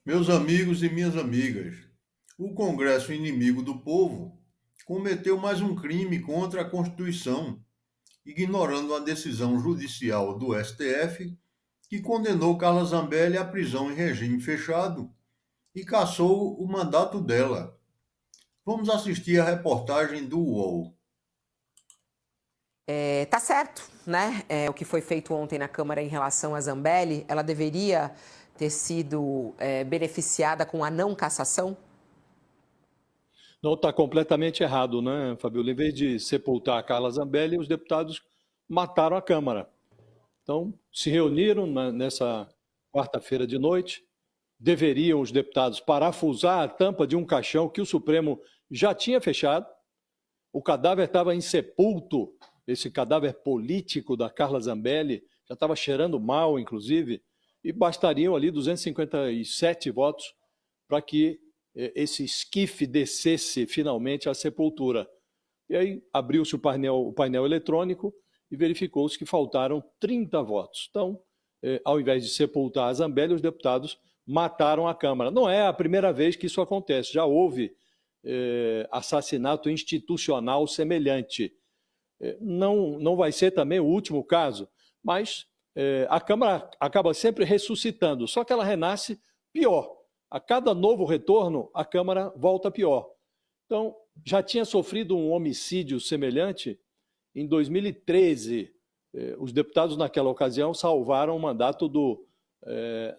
Meus amigos e minhas amigas, o Congresso inimigo do povo cometeu mais um crime contra a Constituição, ignorando a decisão judicial do STF que condenou Carla Zambelli à prisão em regime fechado e cassou o mandato dela. Vamos assistir a reportagem do UOL. Tá certo, né? O que foi feito ontem na Câmara em relação a Zambelli, ela deveria ter sido beneficiada com a não cassação? Não, está completamente errado, né, Fabiola? Em vez de sepultar a Carla Zambelli, os deputados mataram a Câmara. Então, se reuniram nessa quarta-feira de noite, deveriam os deputados parafusar a tampa de um caixão que o Supremo já tinha fechado. O cadáver estava insepulto, esse cadáver político da Carla Zambelli, já estava cheirando mal, inclusive, e bastariam ali 257 votos para que esse esquife descesse finalmente à sepultura. E aí abriu-se o painel eletrônico e verificou-se que faltaram 30 votos. Então, ao invés de sepultar a Zambelli, os deputados mataram a Câmara. Não é a primeira vez que isso acontece, já houve assassinato institucional semelhante. Não vai ser também o último caso, mas a Câmara acaba sempre ressuscitando, só que ela renasce pior. A cada novo retorno, a Câmara volta pior. Então, já tinha sofrido um homicídio semelhante em 2013. Os deputados, naquela ocasião, salvaram o mandato do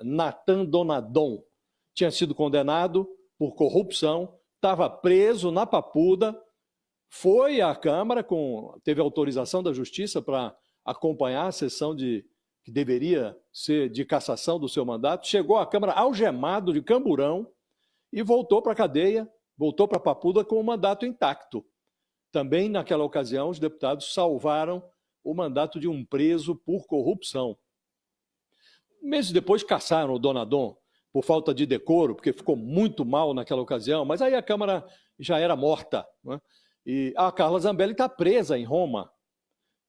Natan Donadon. Tinha sido condenado por corrupção, estava preso na Papuda, foi à Câmara, teve autorização da Justiça para acompanhar a sessão que deveria ser de cassação do seu mandato, chegou à Câmara algemado de camburão e voltou para a cadeia, voltou para a Papuda com o mandato intacto. Também, naquela ocasião, os deputados salvaram o mandato de um preso por corrupção. Meses depois, cassaram o Donadon por falta de decoro, porque ficou muito mal naquela ocasião, mas aí a Câmara já era morta, né? E a Carla Zambelli está presa em Roma.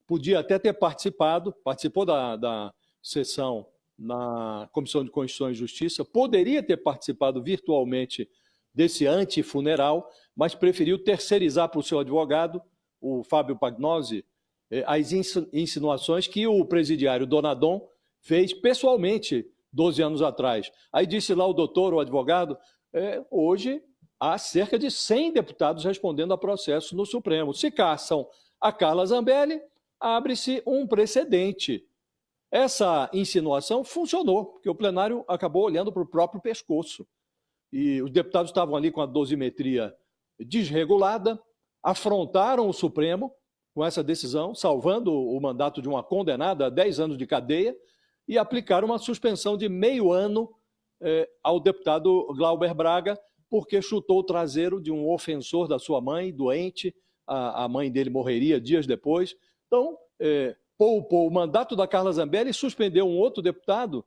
Podia até ter participou da sessão na Comissão de Constituição e Justiça, poderia ter participado virtualmente desse antifuneral, mas preferiu terceirizar para o seu advogado, o Fábio Pagnosi, as insinuações que o presidiário Donadon fez pessoalmente 12 anos atrás. Aí disse lá o advogado, hoje há cerca de 100 deputados respondendo a processo no Supremo. Se caçam a Carla Zambelli, abre-se um precedente. Essa insinuação funcionou, porque o plenário acabou olhando para o próprio pescoço. E os deputados estavam ali com a dosimetria desregulada, afrontaram o Supremo com essa decisão, salvando o mandato de uma condenada a 10 anos de cadeia, e aplicaram uma suspensão de meio ano ao deputado Glauber Braga, porque chutou o traseiro de um ofensor da sua mãe, doente, a mãe dele morreria dias depois. Então, poupou o mandato da Carla Zambelli e suspendeu um outro deputado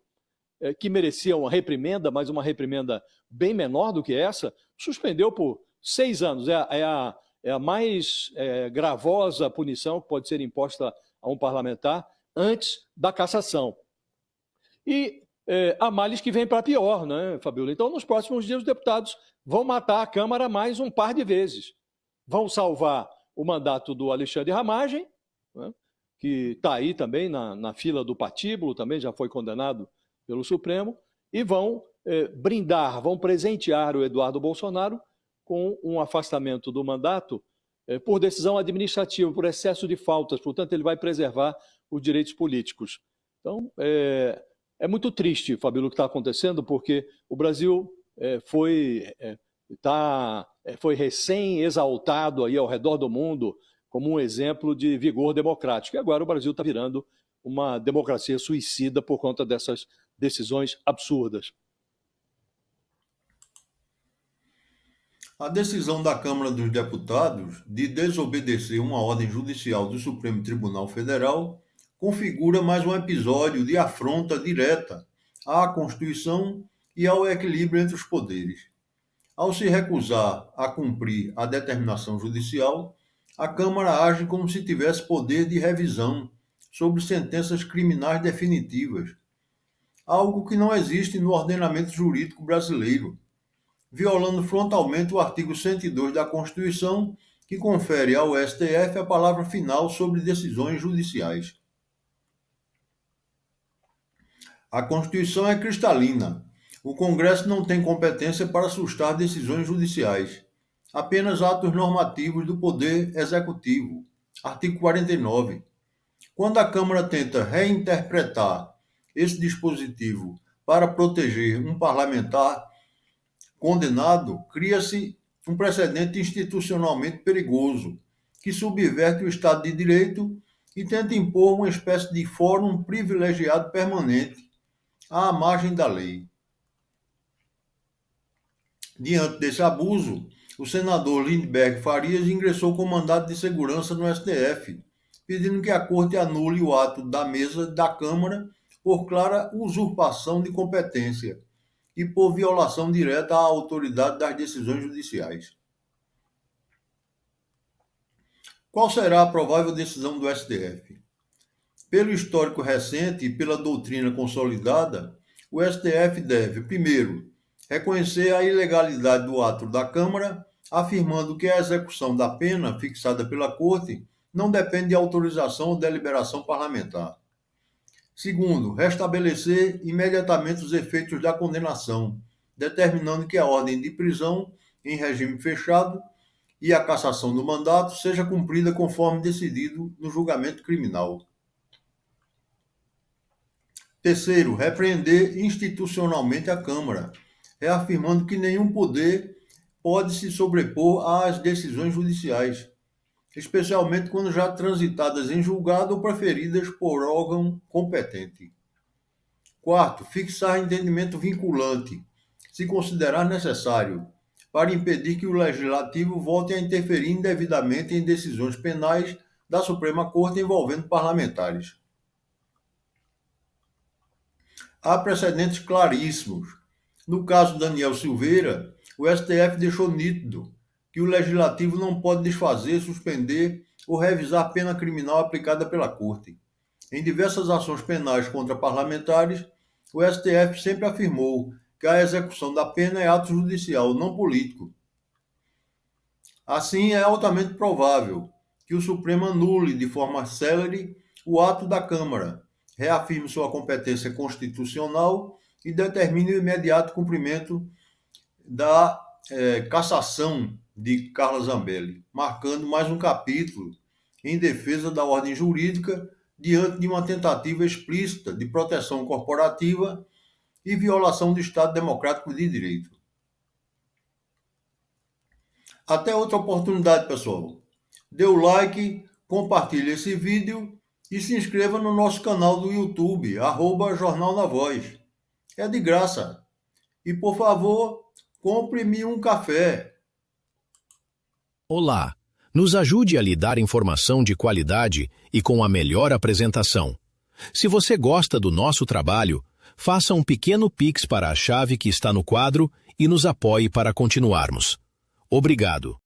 que merecia uma reprimenda, mas uma reprimenda bem menor do que essa, suspendeu por 6 anos. É a mais gravosa punição que pode ser imposta a um parlamentar antes da cassação. E há males que vêm para pior, né, Fabiola? Então, nos próximos dias, os deputados vão matar a Câmara mais um par de vezes. Vão salvar o mandato do Alexandre Ramagem, né, que está aí também na fila do patíbulo, também já foi condenado pelo Supremo, e vão brindar, vão presentear o Eduardo Bolsonaro com um afastamento do mandato por decisão administrativa, por excesso de faltas. Portanto, ele vai preservar os direitos políticos. Então, muito triste, Fabíola, o que está acontecendo, porque o Brasil foi recém-exaltado aí ao redor do mundo como um exemplo de vigor democrático. E agora o Brasil está virando uma democracia suicida por conta dessas decisões absurdas. A decisão da Câmara dos Deputados de desobedecer uma ordem judicial do Supremo Tribunal Federal configura mais um episódio de afronta direta à Constituição e ao equilíbrio entre os poderes. Ao se recusar a cumprir a determinação judicial, a Câmara age como se tivesse poder de revisão sobre sentenças criminais definitivas. algo que não existe no ordenamento jurídico brasileiro, violando frontalmente o artigo 102 da Constituição, que confere ao STF a palavra final sobre decisões judiciais. A Constituição é cristalina. O Congresso não tem competência para sustar decisões judiciais, apenas atos normativos do Poder Executivo. Artigo 49. Quando a Câmara tenta reinterpretar esse dispositivo para proteger um parlamentar condenado, cria-se um precedente institucionalmente perigoso, que subverte o Estado de Direito e tenta impor uma espécie de fórum privilegiado permanente, à margem da lei. Diante desse abuso, o senador Lindbergh Farias ingressou com mandado de segurança no STF, pedindo que a Corte anule o ato da mesa da Câmara por clara usurpação de competência e por violação direta à autoridade das decisões judiciais. Qual será a provável decisão do STF? Pelo histórico recente e pela doutrina consolidada, o STF deve, primeiro, reconhecer a ilegalidade do ato da Câmara, afirmando que a execução da pena fixada pela Corte não depende de autorização ou deliberação parlamentar. Segundo, restabelecer imediatamente os efeitos da condenação, determinando que a ordem de prisão em regime fechado e a cassação do mandato seja cumprida conforme decidido no julgamento criminal. Terceiro, repreender institucionalmente a Câmara, reafirmando que nenhum poder pode se sobrepor às decisões judiciais, especialmente quando já transitadas em julgado ou proferidas por órgão competente. Quarto, fixar entendimento vinculante, se considerar necessário, para impedir que o Legislativo volte a interferir indevidamente em decisões penais da Suprema Corte envolvendo parlamentares. Há precedentes claríssimos. No caso Daniel Silveira, o STF deixou nítido que o Legislativo não pode desfazer, suspender ou revisar pena criminal aplicada pela Corte. Em diversas ações penais contra parlamentares, o STF sempre afirmou que a execução da pena é ato judicial, não político. Assim, é altamente provável que o Supremo anule de forma célere o ato da Câmara, reafirme sua competência constitucional e determine o imediato cumprimento da cassação de Carla Zambelli, marcando mais um capítulo em defesa da ordem jurídica diante de uma tentativa explícita de proteção corporativa e violação do Estado Democrático de Direito. Até outra oportunidade, pessoal. Dê o like, compartilhe esse vídeo e se inscreva no nosso canal do YouTube, @Jornal na Voz. É de graça. E, por favor, compre-me um café. Olá, nos ajude a lhe dar informação de qualidade e com a melhor apresentação. Se você gosta do nosso trabalho, faça um pequeno Pix para a chave que está no quadro e nos apoie para continuarmos. Obrigado.